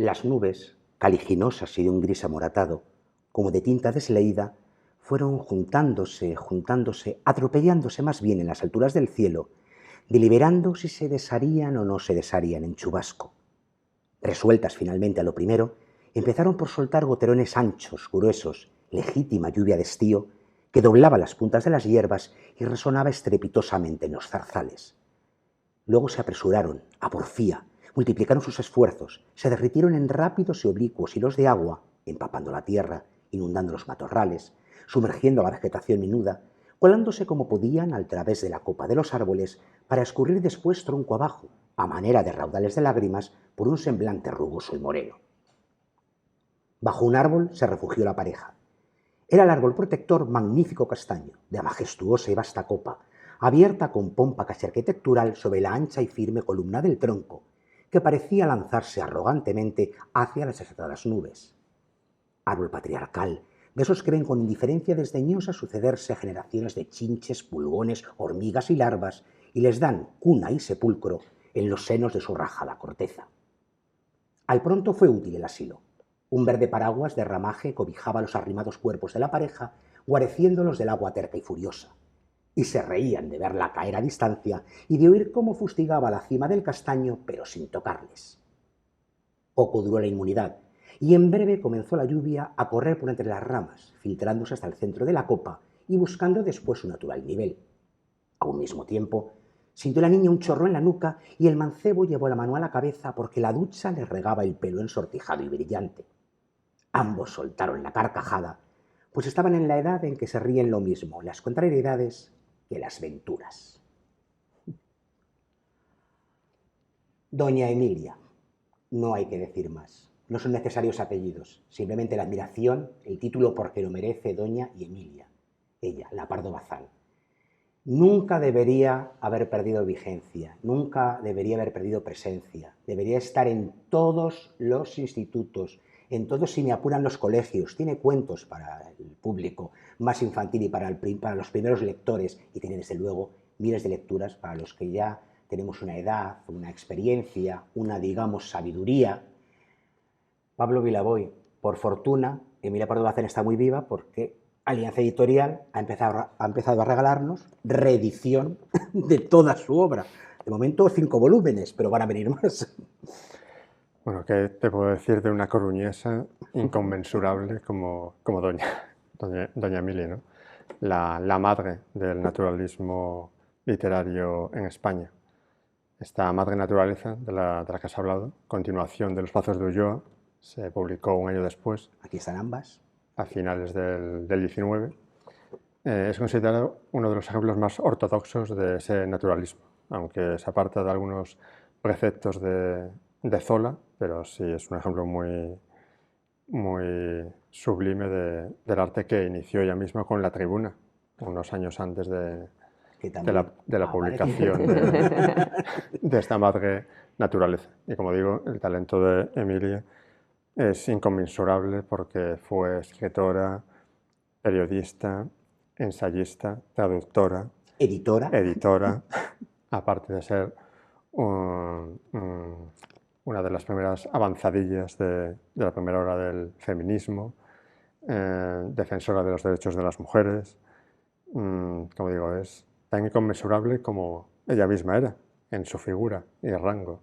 Las nubes, caliginosas y de un gris amoratado, como de tinta desleída, fueron juntándose, atropellándose más bien en las alturas del cielo, deliberando si se desharían o no se desharían en chubasco. Resueltas finalmente a lo primero, empezaron por soltar goterones anchos, gruesos, legítima lluvia de estío, que doblaba las puntas de las hierbas y resonaba estrepitosamente en los zarzales. Luego se apresuraron, a porfía, multiplicaron sus esfuerzos, se derritieron en rápidos y oblicuos hilos de agua, empapando la tierra, inundando los matorrales, sumergiendo la vegetación menuda, colándose como podían al través de la copa de los árboles para escurrir después tronco abajo, a manera de raudales de lágrimas, por un semblante rugoso y moreno. Bajo un árbol se refugió la pareja. Era el árbol protector magnífico castaño, de majestuosa y vasta copa, abierta con pompa casi arquitectural sobre la ancha y firme columna del tronco, que parecía lanzarse arrogantemente hacia las desatadas nubes. Árbol patriarcal, de esos que ven con indiferencia desdeñosa sucederse generaciones de chinches, pulgones, hormigas y larvas, y les dan cuna y sepulcro en los senos de su rajada corteza. Al pronto fue útil el asilo. Un verde paraguas de ramaje cobijaba los arrimados cuerpos de la pareja, guareciéndolos del agua terca y furiosa, y se reían de verla caer a distancia y de oír cómo fustigaba la cima del castaño, pero sin tocarles. Poco duró la inmunidad, y en breve comenzó la lluvia a correr por entre las ramas, filtrándose hasta el centro de la copa y buscando después su natural nivel. A un mismo tiempo, sintió la niña un chorro en la nuca y el mancebo llevó la mano a la cabeza porque la ducha le regaba el pelo ensortijado y brillante. Ambos soltaron la carcajada, pues estaban en la edad en que se ríen lo mismo las contrariedades que las venturas. Doña Emilia. No hay que decir más. No son necesarios apellidos, simplemente la admiración, el título porque lo merece Doña y Emilia. Ella, la Pardo Bazán. Nunca debería haber perdido vigencia, nunca debería haber perdido presencia. Debería estar en todos los institutos, en todos, si me apuran, los colegios. Tiene cuentos para el público más infantil y para los primeros lectores, y tiene desde luego miles de lecturas para los que ya tenemos una edad, una experiencia, una, digamos, sabiduría. Pablo Vilaboy, por fortuna, Emilia Pardo Bazán está muy viva porque Alianza Editorial ha empezado a regalarnos reedición de toda su obra. De momento 5 volúmenes, pero van a venir más. Bueno, ¿qué te puedo decir de una coruñesa inconmensurable como doña Emilia, ¿no? La madre del naturalismo literario en España. Esta madre naturaleza de la que has hablado, continuación de Los Pazos de Ulloa, se publicó un año después. Aquí están ambas. A finales del 19. Es considerado uno de los ejemplos más ortodoxos de ese naturalismo, aunque se aparta de algunos preceptos de Zola, pero sí es un ejemplo muy, muy sublime del arte que inició ella misma con La Tribuna, unos años antes de la publicación de esta madre naturaleza. Y como digo, el talento de Emilia es inconmensurable porque fue escritora, periodista, ensayista, traductora, editora, aparte de ser una de las primeras avanzadillas de la primera hora del feminismo, defensora de los derechos de las mujeres. Como digo, es tan inconmensurable como ella misma era, en su figura y rango.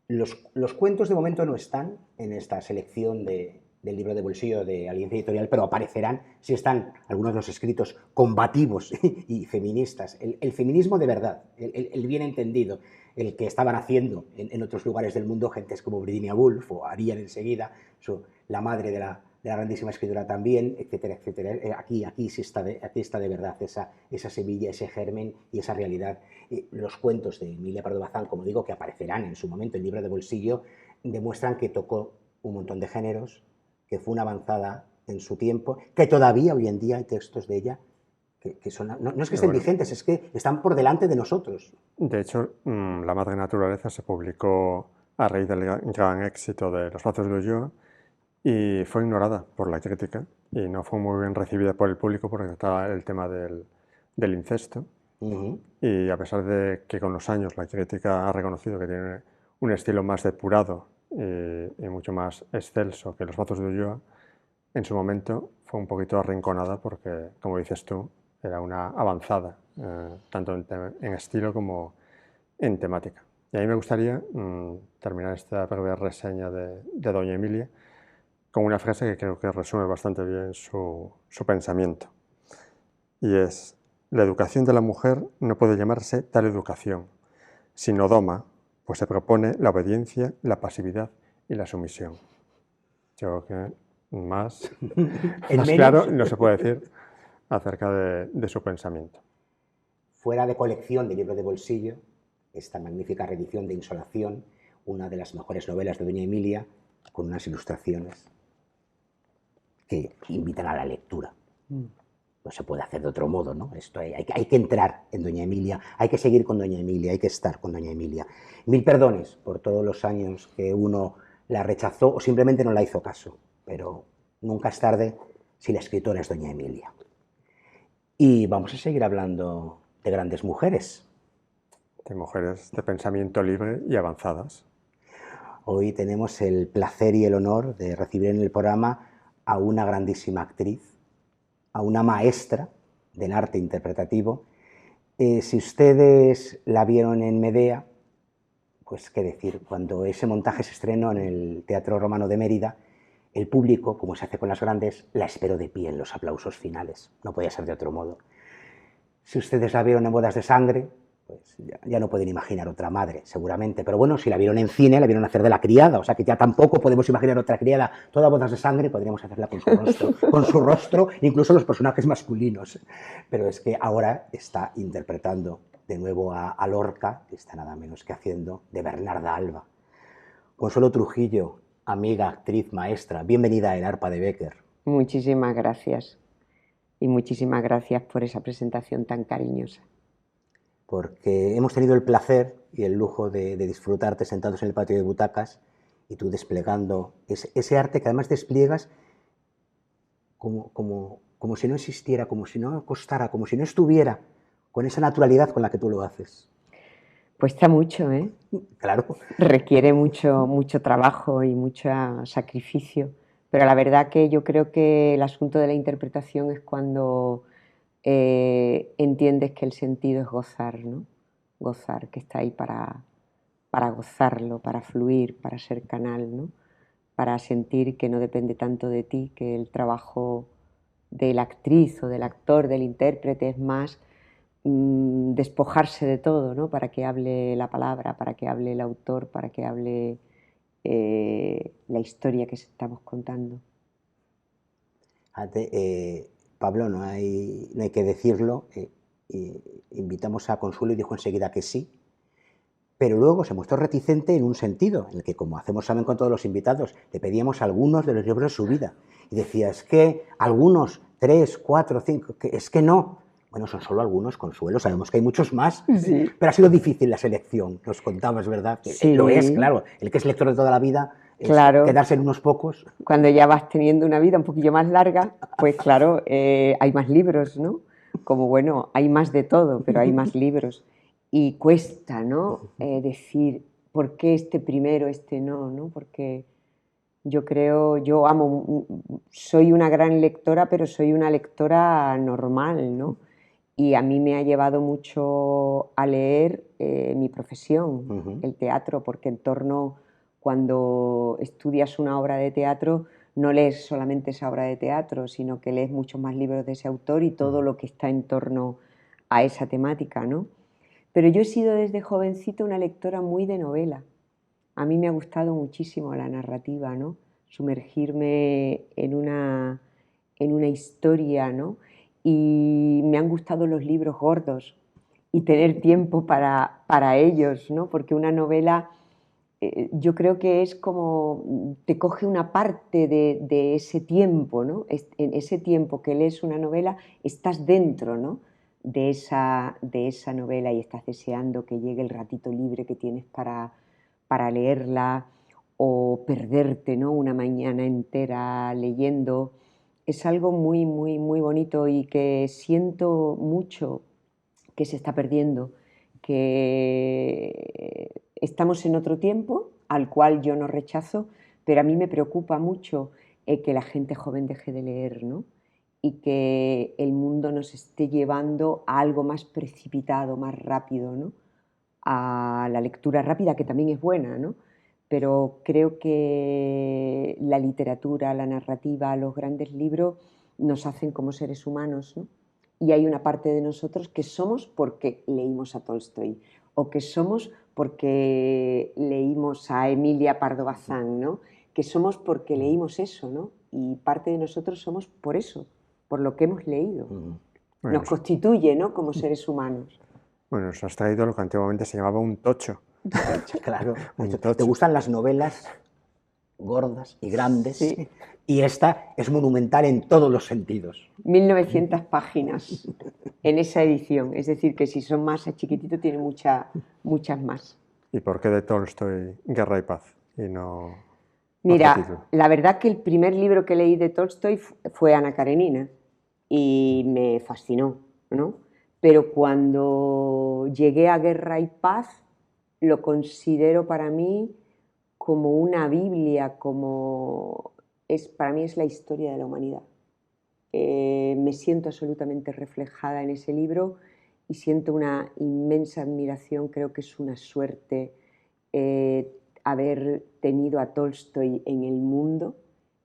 Los cuentos de momento no están en esta selección del libro de bolsillo de Alianza Editorial, pero aparecerán, si están algunos de los escritos combativos y feministas. El feminismo de verdad, el bien entendido, el que estaban haciendo en otros lugares del mundo gentes como Virginia Woolf, o harían enseguida, la madre de la grandísima escritora también, etcétera, etcétera. Aquí está de verdad esa semilla, ese germen y esa realidad. Los cuentos de Emilia Pardo Bazán, como digo, que aparecerán en su momento en el libro de bolsillo, demuestran que tocó un montón de géneros, que fue una avanzada en su tiempo, que todavía hoy en día hay textos de ella que son, no es que estén vigentes, es que están por delante de nosotros. De hecho, La Madre Naturaleza se publicó a raíz del gran éxito de Los Pazos de Ulloa y fue ignorada por la crítica y no fue muy bien recibida por el público porque estaba el tema del incesto. Y a pesar de que con los años la crítica ha reconocido que tiene un estilo más depurado y mucho más excelso que Los brazos de Ulloa, en su momento fue un poquito arrinconada porque, como dices tú, era una avanzada, tanto en estilo como en temática. Y a mí me gustaría terminar esta breve reseña de Doña Emilia con una frase que creo que resume bastante bien su pensamiento. Y es: la educación de la mujer no puede llamarse tal educación, sino doma, pues se propone la obediencia, la pasividad y la sumisión. Yo creo que más claro no se puede decir acerca de su pensamiento. Fuera de colección de libros de bolsillo, esta magnífica reedición de Insolación, una de las mejores novelas de Doña Emilia, con unas ilustraciones que invitan a la lectura. No se puede hacer de otro modo, ¿no? Esto hay que entrar en Doña Emilia, hay que seguir con Doña Emilia, hay que estar con Doña Emilia. Mil perdones por todos los años que uno la rechazó o simplemente no la hizo caso, pero nunca es tarde si la escritora es Doña Emilia. Y vamos a seguir hablando de grandes mujeres. De mujeres de pensamiento libre y avanzadas. Hoy tenemos el placer y el honor de recibir en el programa a una grandísima actriz, a una maestra del arte interpretativo. Si ustedes la vieron en Medea, pues qué decir, cuando ese montaje se estrenó en el Teatro Romano de Mérida, el público, como se hace con las grandes, la esperó de pie en los aplausos finales. No podía ser de otro modo. Si ustedes la vieron en Bodas de Sangre, pues ya no pueden imaginar otra madre, seguramente. Pero bueno, si la vieron en cine, la vieron hacer de la criada, o sea que ya tampoco podemos imaginar otra criada. Toda Bodas de Sangre podríamos hacerla con su rostro, incluso los personajes masculinos. Pero es que ahora está interpretando de nuevo a Lorca, que está nada menos que haciendo de Bernarda Alba. Consuelo Trujillo, amiga, actriz, maestra, bienvenida a El Arpa de Bécquer. Muchísimas gracias. Y muchísimas gracias por esa presentación tan cariñosa. Porque hemos tenido el placer y el lujo de disfrutarte sentados en el patio de butacas y tú desplegando ese arte que además despliegas como si no existiera, como si no costara, como si no estuviera, con esa naturalidad con la que tú lo haces. Cuesta mucho, ¿eh? Claro. Requiere mucho trabajo y mucho sacrificio, pero la verdad que yo creo que el asunto de la interpretación es cuando entiendes que el sentido es gozar, ¿no? Gozar, que está ahí para gozarlo, para fluir, para ser canal, ¿no? Para sentir que no depende tanto de ti, que el trabajo de la actriz o del actor, del intérprete es más despojarse de todo, ¿no? Para que hable la palabra, para que hable el autor, para que hable la historia que estamos contando. Pablo, no hay que decirlo, invitamos a Consuelo y dijo enseguida que sí, pero luego se mostró reticente en un sentido, en el que, como hacemos saben con todos los invitados, le pedíamos algunos de los libros de su vida, y decía, es que algunos, 3, 4, 5, es que no. Bueno, son solo algunos, Consuelo, sabemos que hay muchos más, sí. Pero ha sido difícil la selección, nos contabas, ¿verdad? Sí. Lo es, claro, el que es lector de toda la vida, es claro. Quedarse en unos pocos. Cuando ya vas teniendo una vida un poquillo más larga, pues claro, hay más libros, ¿no? Como bueno, hay más de todo, pero hay más libros. Y cuesta, ¿no? Decir, ¿por qué este primero, este no, ¿no? Porque yo amo, soy una gran lectora, pero soy una lectora normal, ¿no? Y a mí me ha llevado mucho a leer mi profesión, el teatro, porque cuando estudias una obra de teatro, no lees solamente esa obra de teatro, sino que lees muchos más libros de ese autor y todo lo que está en torno a esa temática, ¿no? Pero yo he sido desde jovencita una lectora muy de novela. A mí me ha gustado muchísimo la narrativa, ¿no? Sumergirme en una historia, ¿no? Y me han gustado los libros gordos y tener tiempo para ellos, ¿no? Porque una novela yo creo que es como te coge una parte de ese tiempo, ¿no? En ese tiempo que lees una novela estás dentro, ¿no? de esa novela y estás deseando que llegue el ratito libre que tienes para leerla o perderte, ¿no? Una mañana entera leyendo. Es algo muy, muy, muy bonito y que siento mucho que se está perdiendo, que estamos en otro tiempo al cual yo no rechazo, pero a mí me preocupa mucho que la gente joven deje de leer, ¿no? Y que el mundo nos esté llevando a algo más precipitado, más rápido, ¿no? A la lectura rápida, que también es buena, ¿no? Pero creo que la literatura, la narrativa, los grandes libros nos hacen como seres humanos, ¿no? Y hay una parte de nosotros que somos porque leímos a Tolstoy, o que somos porque leímos a Emilia Pardo Bazán, ¿no? Que somos porque leímos eso, ¿no? Y parte de nosotros somos por eso, por lo que hemos leído. Bueno, Nos constituye, ¿no? Como seres humanos. Bueno, nos has traído lo que antiguamente se llamaba un tocho. Claro. Un ¿Te tocho. gustan las novelas gordas y grandes? Sí. Y esta es monumental en todos los sentidos. 1900 páginas en esa edición. Es decir, que si son más a chiquitito, tiene muchas más. ¿Y por qué de Tolstoy Guerra y Paz? Y no otro Mira, título? la verdad que el primer libro que leí de Tolstoy fue Ana Karenina y me fascinó, ¿no? Pero cuando llegué a Guerra y Paz, lo considero para mí como una Biblia, para mí es la historia de la humanidad. Me siento absolutamente reflejada en ese libro y siento una inmensa admiración. Creo que es una suerte haber tenido a Tolstoy en el mundo,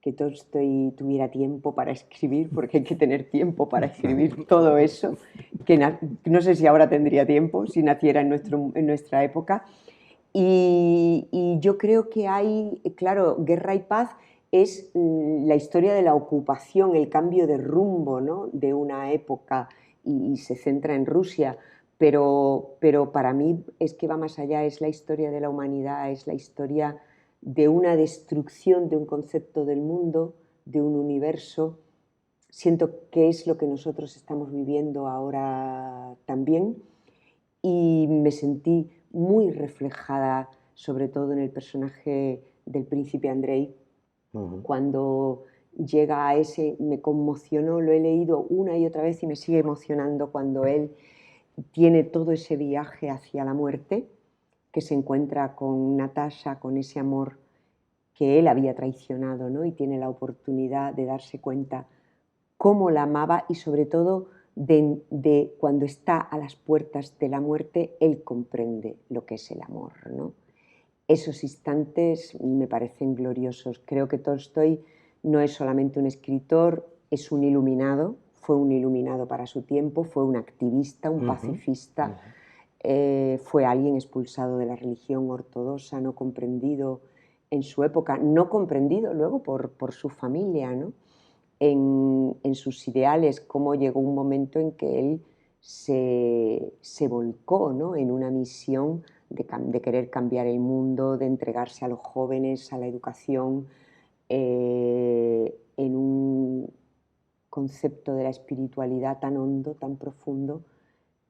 que Tolstoy tuviera tiempo para escribir, porque hay que tener tiempo para escribir todo eso, que no sé si ahora tendría tiempo si naciera en nuestra época. Y yo creo que hay, claro, Guerra y Paz es la historia de la ocupación, el cambio de rumbo, ¿no? De una época y se centra en Rusia, pero para mí es que va más allá, es la historia de la humanidad, es la historia de una destrucción de un concepto del mundo, de un universo. Siento que es lo que nosotros estamos viviendo ahora también y me sentí muy reflejada, sobre todo en el personaje del príncipe Andrei. Cuando llega a ese, me conmocionó, lo he leído una y otra vez y me sigue emocionando cuando él tiene todo ese viaje hacia la muerte, que se encuentra con Natasha, con ese amor que él había traicionado, ¿no? Y tiene la oportunidad de darse cuenta cómo la amaba y sobre todo de cuando está a las puertas de la muerte, él comprende lo que es el amor, ¿no? Esos instantes me parecen gloriosos. Creo que Tolstoy no es solamente un escritor, es un iluminado, fue un iluminado para su tiempo, fue un activista, un pacifista, fue alguien expulsado de la religión ortodoxa, no comprendido en su época, no comprendido luego por su familia, ¿no? En sus ideales, cómo llegó un momento en que él se volcó, ¿no? En una misión de querer cambiar el mundo, de entregarse a los jóvenes, a la educación, en un concepto de la espiritualidad tan hondo, tan profundo,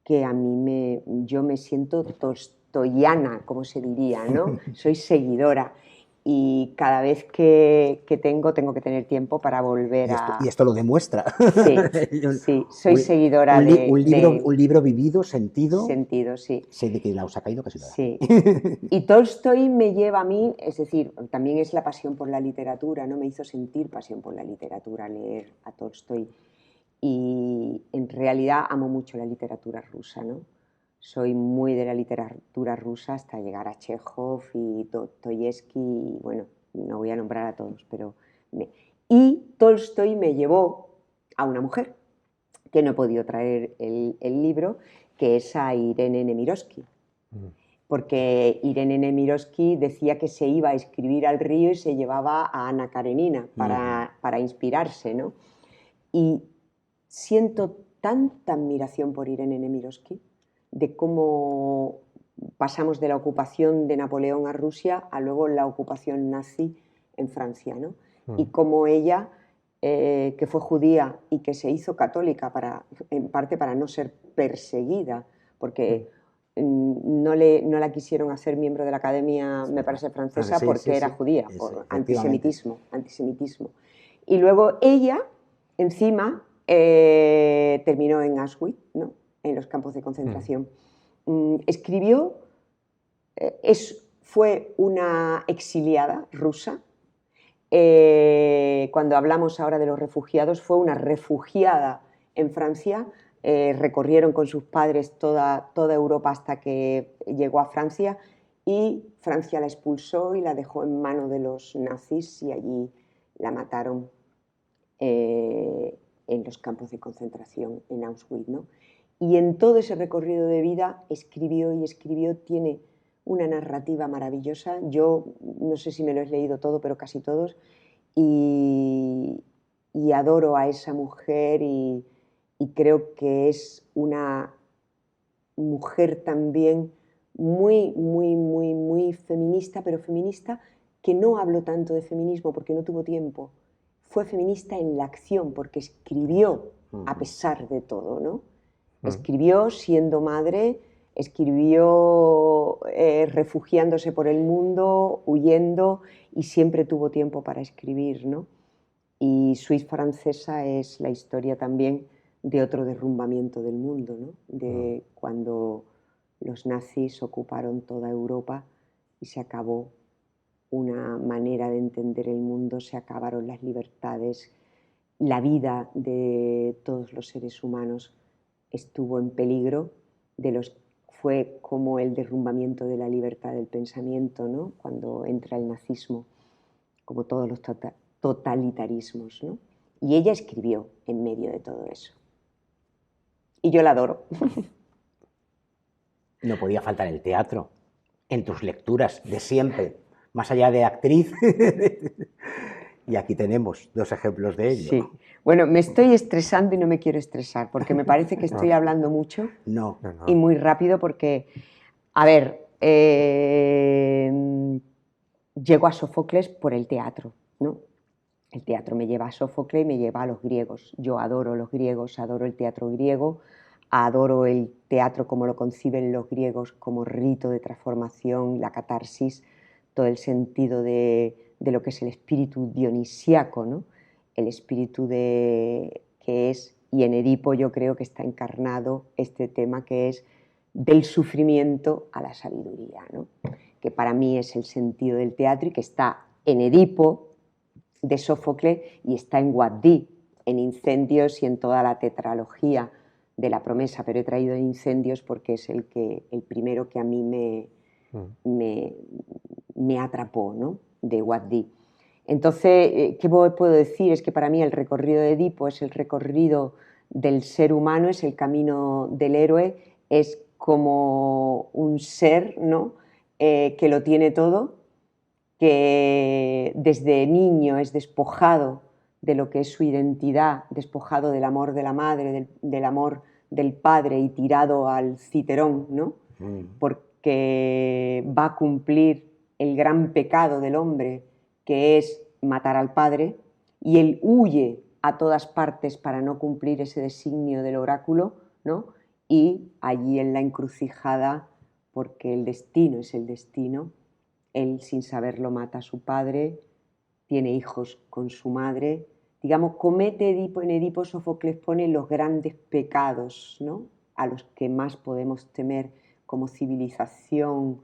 que a mí yo me siento tolstoyana, como se diría, ¿no? Soy seguidora. Y cada vez que tengo que tener tiempo para volver y esto lo demuestra. Sí, soy seguidora un libro vivido, sentido. Sentido, sí. Sé de que la os ha caído casi nada. Sí. Y Tolstoy me lleva a mí, es decir, también es la pasión por la literatura, ¿no? Me hizo sentir pasión por la literatura leer a Tolstoy. Y en realidad amo mucho la literatura rusa, ¿no? Soy muy de la literatura rusa hasta llegar a Chekhov y Dostoyevsky, y bueno, no voy a nombrar a todos, pero... Y Tolstoy me llevó a una mujer, que no he podido traer el libro, que es a Irene Nemirovsky. Porque Irene Nemirovsky decía que se iba a escribir al río y se llevaba a Ana Karenina para inspirarse, ¿no? Y siento tanta admiración por Irene Nemirovsky, de cómo pasamos de la ocupación de Napoleón a Rusia a luego la ocupación nazi en Francia, ¿no? Y cómo ella, que fue judía y que se hizo católica en parte para no ser perseguida, porque no la quisieron hacer miembro de la Academia, me parece, francesa, porque era judía, por antisemitismo. Y luego ella, encima, terminó en Auschwitz, ¿no? En los campos de concentración. Escribió, fue una exiliada rusa. Cuando hablamos ahora de los refugiados, fue una refugiada en Francia. Recorrieron con sus padres toda Europa hasta que llegó a Francia, y Francia la expulsó y la dejó en manos de los nazis, y allí la mataron en los campos de concentración, en Auschwitz, ¿no? Y en todo ese recorrido de vida escribió y escribió. Tiene una narrativa maravillosa. Yo no sé si me lo he leído todo, pero casi todos, y adoro a esa mujer, y creo que es una mujer también muy, muy, muy, muy feminista, pero feminista que no habló tanto de feminismo porque no tuvo tiempo. Fue feminista en la acción, porque escribió a pesar de todo, ¿no? Escribió siendo madre, escribió refugiándose por el mundo, huyendo, y siempre tuvo tiempo para escribir, ¿no? Y Suite francesa es la historia también de otro derrumbamiento del mundo, ¿no? De cuando los nazis ocuparon toda Europa y se acabó una manera de entender el mundo, se acabaron las libertades, la vida de todos los seres humanos estuvo en peligro. Fue como el derrumbamiento de la libertad del pensamiento, ¿no? Cuando entra el nazismo, como todos los totalitarismos, ¿no? Y ella escribió en medio de todo eso. Y yo la adoro. No podía faltar el teatro en tus lecturas de siempre, más allá de actriz. Y aquí tenemos 2 ejemplos de ello. Sí. Bueno, me estoy estresando y no me quiero estresar, porque me parece que estoy hablando mucho y muy rápido, porque, a ver, llego a Sófocles por el teatro, ¿no? El teatro me lleva a Sófocles y me lleva a los griegos. Yo adoro los griegos, adoro el teatro griego, adoro el teatro como lo conciben los griegos, como rito de transformación, la catarsis, todo el sentido de lo que es el espíritu dionisíaco, ¿no? El espíritu que es, y en Edipo yo creo que está encarnado este tema que es del sufrimiento a la sabiduría, ¿no? Que para mí es el sentido del teatro, y que está en Edipo de Sófocles y está en Guadí, en Incendios y en toda la tetralogía de la promesa, pero he traído Incendios porque es el primero que a mí me atrapó, ¿no? De Guadí. Entonces, ¿qué puedo decir? Es que para mí el recorrido de Edipo es el recorrido del ser humano, es el camino del héroe, es como un ser, ¿no? Que lo tiene todo, que desde niño es despojado de lo que es su identidad, despojado del amor de la madre, del amor del padre, y tirado al citerón, ¿no? Porque va a cumplir el gran pecado del hombre, que es matar al padre, y él huye a todas partes para no cumplir ese designio del oráculo, ¿no? Y allí en la encrucijada, porque el destino es el destino, él sin saberlo mata a su padre, tiene hijos con su madre, digamos, comete Edipo. En Edipo Sófocles pone los grandes pecados, ¿no? A los que más podemos temer como civilización,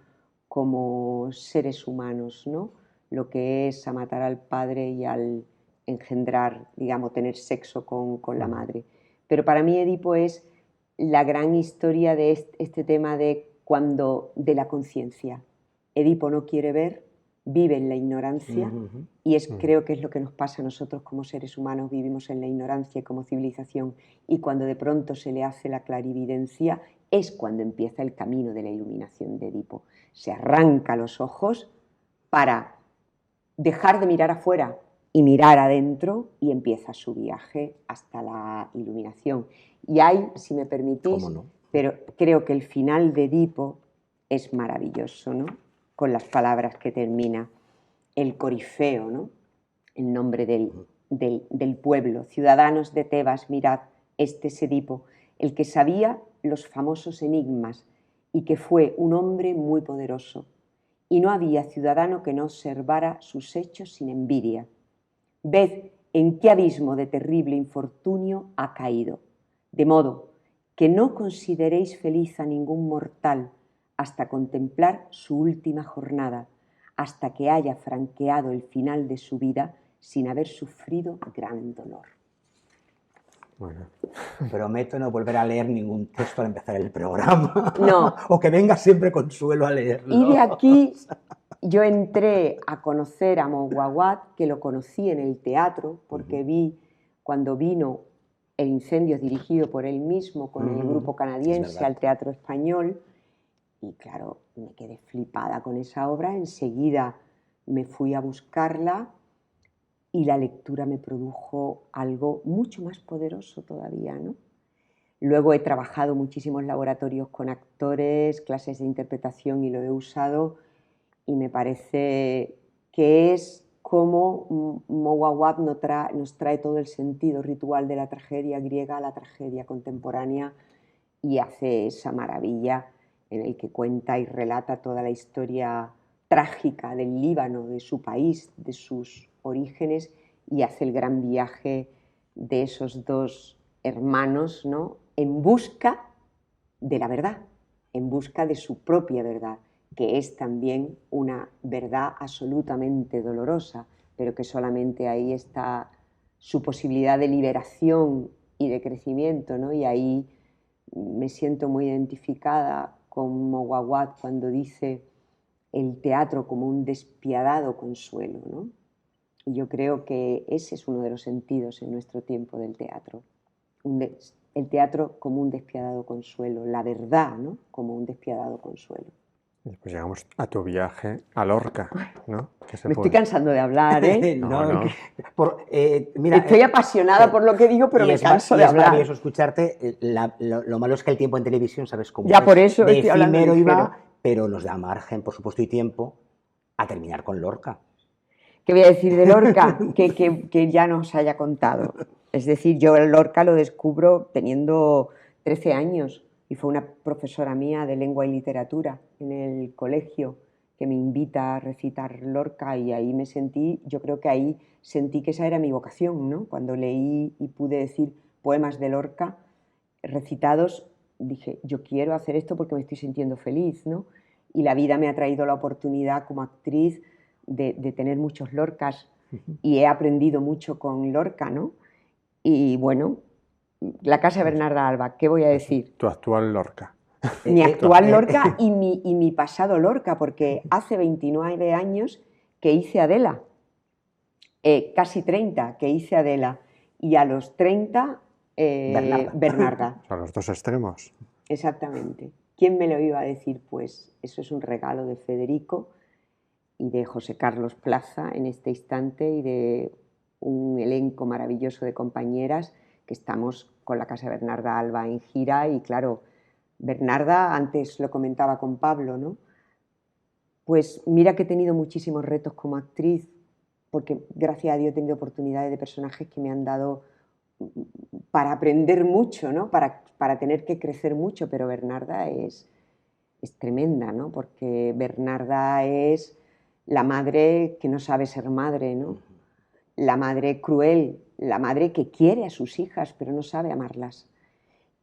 como seres humanos, ¿no? Lo que es a matar al padre y al engendrar, digamos, tener sexo con la madre. Pero para mí Edipo es la gran historia de este tema de la conciencia. Edipo no quiere ver, vive en la ignorancia, y creo que es lo que nos pasa a nosotros como seres humanos. Vivimos en la ignorancia como civilización, y cuando de pronto se le hace la clarividencia es cuando empieza el camino de la iluminación de Edipo. Se arranca los ojos para dejar de mirar afuera y mirar adentro, y empieza su viaje hasta la iluminación. Y hay, si me permitís, ¿Cómo no? pero creo que el final de Edipo es maravilloso, ¿no? Con las palabras que termina el corifeo, ¿no? En nombre del pueblo. Ciudadanos de Tebas, mirad, este es Edipo, el que sabía los famosos enigmas y que fue un hombre muy poderoso. Y no había ciudadano que no observara sus hechos sin envidia. Ved en qué abismo de terrible infortunio ha caído, de modo que no consideréis feliz a ningún mortal hasta contemplar su última jornada, hasta que haya franqueado el final de su vida sin haber sufrido gran dolor. Bueno. Prometo no volver a leer ningún texto al empezar el programa. No. O que venga siempre Consuelo a leerlo. Y de aquí yo entré a conocer a Mouawad, que lo conocí en el teatro, porque vi cuando vino El incendio dirigido por él mismo con el grupo canadiense al Teatro Español. Y claro, me quedé flipada con esa obra. Enseguida me fui a buscarla y la lectura me produjo algo mucho más poderoso todavía, ¿no? Luego he trabajado muchísimos laboratorios con actores, clases de interpretación y lo he usado y me parece que es como Mouawad nos trae todo el sentido ritual de la tragedia griega a la tragedia contemporánea y hace esa maravilla en el que cuenta y relata toda la historia trágica del Líbano, de su país, de sus orígenes, y hace el gran viaje de esos dos hermanos, ¿no?, en busca de la verdad, en busca de su propia verdad, que es también una verdad absolutamente dolorosa, pero que solamente ahí está su posibilidad de liberación y de crecimiento, ¿no? Y ahí me siento muy identificada con Mouawad cuando dice el teatro como un despiadado consuelo, ¿no? Y yo creo que ese es uno de los sentidos en nuestro tiempo del teatro. El teatro como un despiadado consuelo, la verdad, ¿no?, como un despiadado consuelo. Pues llegamos a tu viaje a Lorca, ¿no? Me estoy cansando de hablar, ¿eh? No. Mira, estoy apasionada por lo que digo, pero me canso de hablar. Es maravilloso escucharte. Lo malo es que el tiempo en televisión, ¿sabes cómo ya es? Por eso de estoy hablando efímero ligero. iba, pero nos da margen, por supuesto, y tiempo a terminar con Lorca. ¿Qué voy a decir de Lorca? que ya nos haya contado. Es decir, yo Lorca lo descubro teniendo 13 años y fue una profesora mía de lengua y literatura en el colegio que me invita a recitar Lorca y ahí me sentí, yo creo que ahí sentí que esa era mi vocación, ¿no? Cuando leí y pude decir poemas de Lorca recitados, dije, yo quiero hacer esto porque me estoy sintiendo feliz, ¿no? Y la vida me ha traído la oportunidad como actriz de tener muchos Lorcas y he aprendido mucho con Lorca, ¿no? Y bueno, la Casa Bernarda Alba, ¿qué voy a decir? Tu actual Lorca. Mi actual Lorca y mi pasado Lorca, porque hace 29 años que hice Adela, casi 30 que hice Adela, y a los 30 Bernarda. A los dos extremos. Exactamente. ¿Quién me lo iba a decir? Pues eso es un regalo de Federico y de José Carlos Plaza en este instante y de un elenco maravilloso de compañeras que estamos con la Casa Bernarda Alba en gira y claro, Bernarda, antes lo comentaba con Pablo, ¿no? Pues mira que he tenido muchísimos retos como actriz porque gracias a Dios he tenido oportunidades de personajes que me han dado para aprender mucho, ¿no? Para tener que crecer mucho, pero Bernarda es tremenda, ¿no? Porque Bernarda es la madre que no sabe ser madre, ¿no? La madre cruel, la madre que quiere a sus hijas pero no sabe amarlas.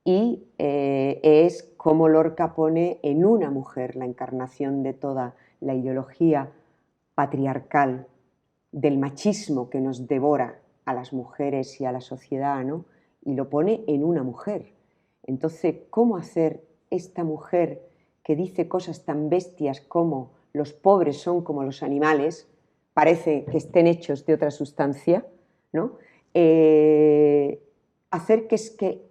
Y es como Lorca pone en una mujer la encarnación de toda la ideología patriarcal del machismo que nos devora a las mujeres y a la sociedad, ¿no? Y lo pone en una mujer. Entonces, ¿cómo hacer esta mujer que dice cosas tan bestias como los pobres son como los animales, parece que estén hechos de otra sustancia, ¿no? Hacer que es que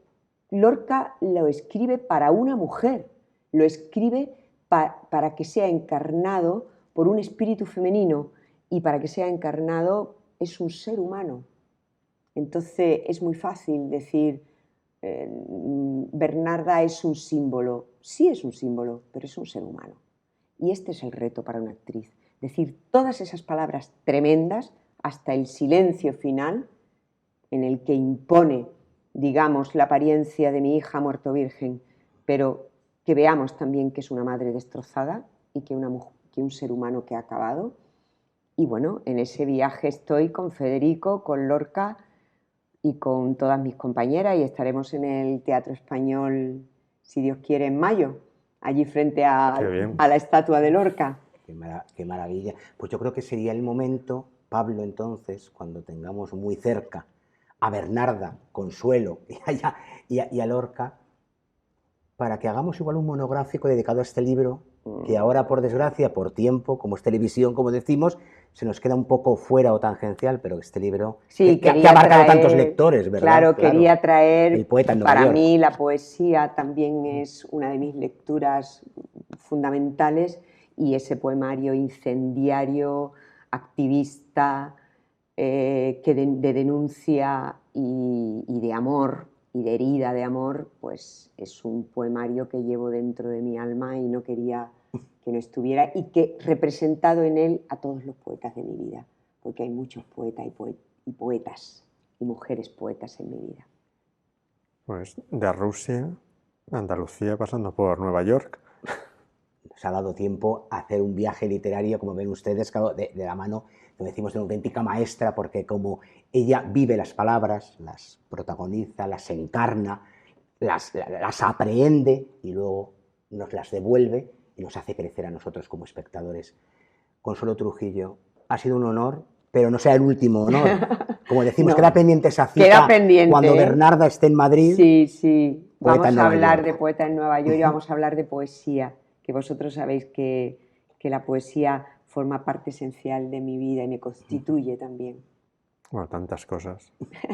Lorca lo escribe para una mujer, lo escribe para que sea encarnado por un espíritu femenino y para que sea encarnado es un ser humano. Entonces es muy fácil decir Bernarda es un símbolo. Sí es un símbolo, pero es un ser humano. Y este es el reto para una actriz. Decir todas esas palabras tremendas hasta el silencio final en el que impone, digamos, la apariencia de mi hija muerto virgen, pero que veamos también que es una madre destrozada y que un ser humano que ha acabado. Y bueno, en ese viaje estoy con Federico, con Lorca y con todas mis compañeras y estaremos en el Teatro Español, si Dios quiere, en mayo. allí frente Qué bien. a la estatua de Lorca. Qué maravilla. Pues yo creo que sería el momento, Pablo, entonces, cuando tengamos muy cerca a Bernarda, Consuelo y a Lorca, para que hagamos igual un monográfico dedicado a este libro, que ahora, por desgracia, por tiempo, como es televisión, como decimos, se nos queda un poco fuera o tangencial, pero este libro Sí, que ha abarcado tantos lectores, ¿verdad? Claro, quería traer, El poeta en Nueva para York. mí la poesía también es una de mis lecturas fundamentales, y ese poemario incendiario, activista, de denuncia y de amor, y de herida de amor, pues es un poemario que llevo dentro de mi alma y no quería que no estuviera, y que representado en él a todos los poetas de mi vida, porque hay muchos poetas y poetas y mujeres poetas en mi vida. Pues de Rusia, Andalucía, pasando por Nueva York. Nos ha dado tiempo a hacer un viaje literario, como ven ustedes, claro, de la mano, como decimos, de una auténtica maestra, porque como ella vive las palabras, las protagoniza, las encarna, las aprehende y luego nos las devuelve y nos hace crecer a nosotros como espectadores. Consuelo Trujillo, ha sido un honor, pero no sea el último honor. Como decimos, No, queda pendiente esa cita queda pendiente, cuando ¿eh? Bernarda esté en Madrid. Sí, sí, Poeta vamos en a Nueva hablar York. de poeta en Nueva York y vamos a hablar de poesía, que vosotros sabéis que la poesía forma parte esencial de mi vida y me constituye también. Bueno, tantas cosas.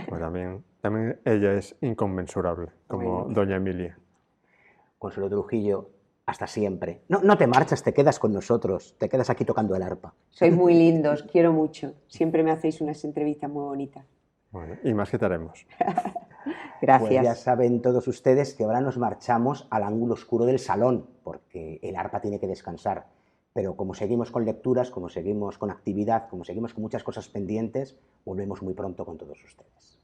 Pues también ella es inconmensurable, como Bueno. Doña Emilia. Consuelo Trujillo, hasta siempre. No te marchas, te quedas con nosotros, te quedas aquí tocando el arpa. Sois muy lindos, quiero mucho. Siempre me hacéis unas entrevistas muy bonitas. Bueno, y más que te haremos. Gracias. Pues ya saben todos ustedes que ahora nos marchamos al ángulo oscuro del salón, porque el arpa tiene que descansar. Pero como seguimos con lecturas, como seguimos con actividad, como seguimos con muchas cosas pendientes, volvemos muy pronto con todos ustedes.